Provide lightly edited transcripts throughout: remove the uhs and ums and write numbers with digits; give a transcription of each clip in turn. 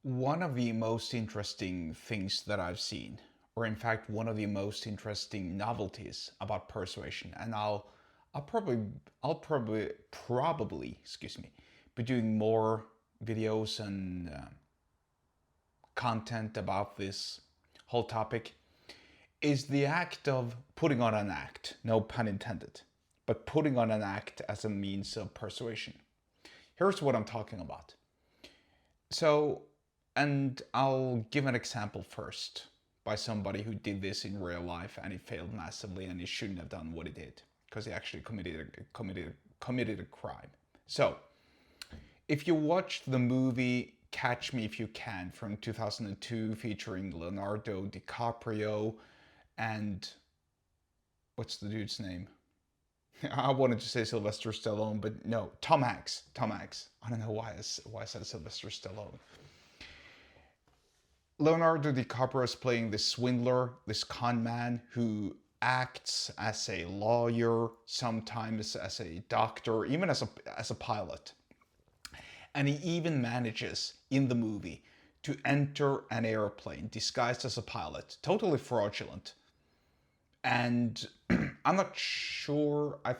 One of the most interesting things that I've seen, or in fact, one of the most interesting novelties about persuasion, and I'll probably, excuse me, be doing more videos and content about this whole topic, is the act of putting on an act. No pun intended, but putting on an act as a means of persuasion. Here's what I'm talking about. So, and I'll give an example first by somebody who did this in real life and he failed massively and he shouldn't have done what he did because he actually committed a crime. So, if you watched the movie Catch Me If You Can from 2002 featuring Leonardo DiCaprio and what's the dude's name? I wanted to say Sylvester Stallone, but no, Tom Hanks. Tom Hanks. I don't know why I said Sylvester Stallone. Leonardo DiCaprio is playing this swindler, this con man who acts as a lawyer, sometimes as a doctor, even as a pilot. And he even manages in the movie to enter an airplane disguised as a pilot, totally fraudulent. And I'm not sure, I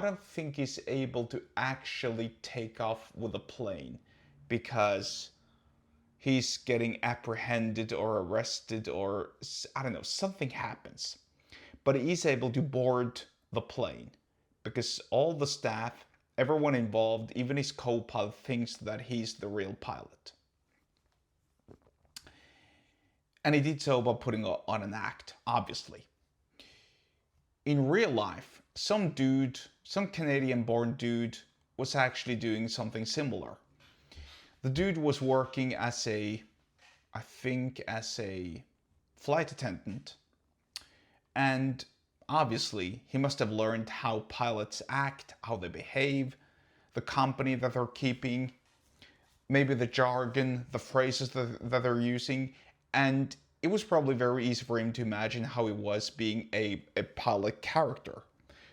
don't think he's able to actually take off with a plane because he's getting apprehended or arrested or I don't know, something happens. But he is able to board the plane because all the staff, everyone involved, even his co-pilot thinks that he's the real pilot. And he did so by putting on an act, obviously. In real life, some Canadian-born dude was actually doing something similar. The dude was working as a flight attendant. And obviously, he must have learned how pilots act, how they behave, the company that they're keeping, maybe the jargon, the phrases that they're using. And it was probably very easy for him to imagine how he was being a pilot character.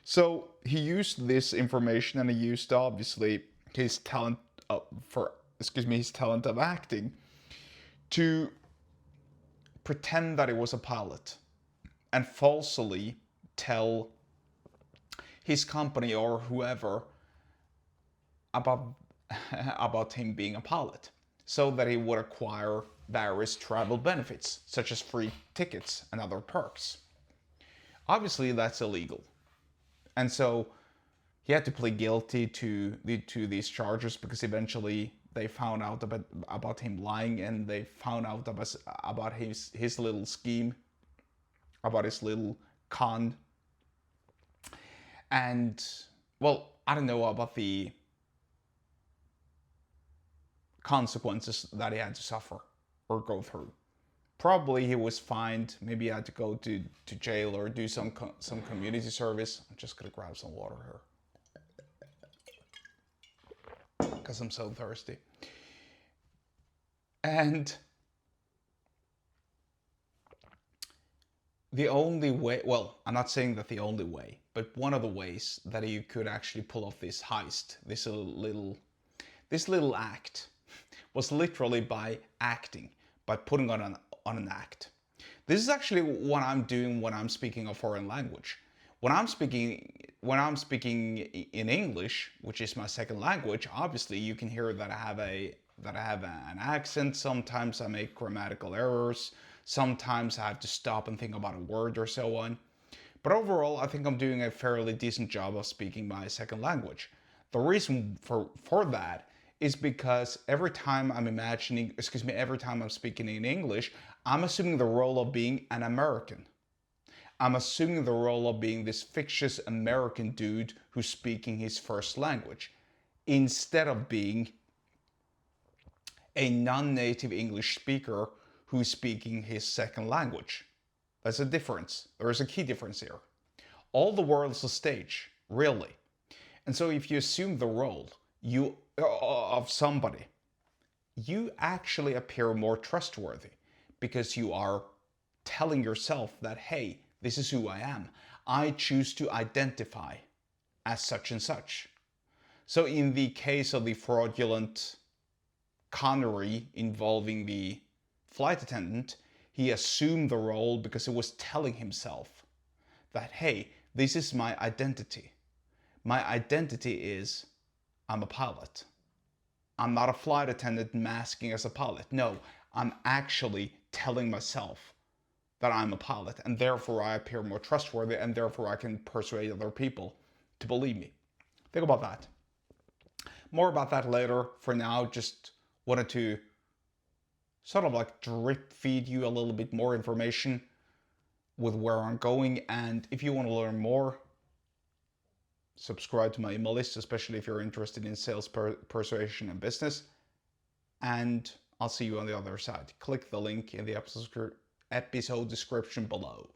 So he used this information and he used obviously his talent his talent of acting to pretend that he was a pilot and falsely tell his company or whoever about about him being a pilot so that he would acquire various travel benefits such as free tickets and other perks. Obviously that's illegal. And so he had to plead guilty to these charges because eventually they found out about him lying and they found out about his little scheme, about his little con. And, well, I don't know about the consequences that he had to suffer or go through. Probably he was fined, maybe he had to go to jail or do some community service. I'm just gonna grab some water here because I'm so thirsty. And the only way, well, I'm not saying that the only way, but one of the ways that you could actually pull off this heist, this little act, was literally by acting, by putting on an act. This is actually what I'm doing when I'm speaking a foreign language. When I'm speaking in English, which is my second language, obviously you can hear that I have an accent. Sometimes I make grammatical errors. Sometimes I have to stop and think about a word or so on. But overall, I think I'm doing a fairly decent job of speaking my second language. The reason for that is because every time I'm speaking in English, I'm assuming the role of being an American. I'm assuming the role of being this fictitious American dude who's speaking his first language, instead of being a non-native English speaker who's speaking his second language. There's a difference. There is a key difference here. All the world's a stage, really. And so if you assume the role of somebody, you actually appear more trustworthy because you are telling yourself that, hey, this is who I am. I choose to identify as such and such. So in the case of the fraudulent Connery involving the flight attendant, he assumed the role because he was telling himself that, hey, this is my identity. My identity is I'm a pilot. I'm not a flight attendant masking as a pilot. No, I'm actually telling myself that I'm a pilot, and therefore I appear more trustworthy, and therefore I can persuade other people to believe me. Think about that. More about that later. For now, just wanted to sort of like drip feed you a little bit more information with where I'm going. And if you want to learn more, subscribe to my email list, especially if you're interested in sales, persuasion, and business. And I'll see you on the other side. Click the link in the episode description below.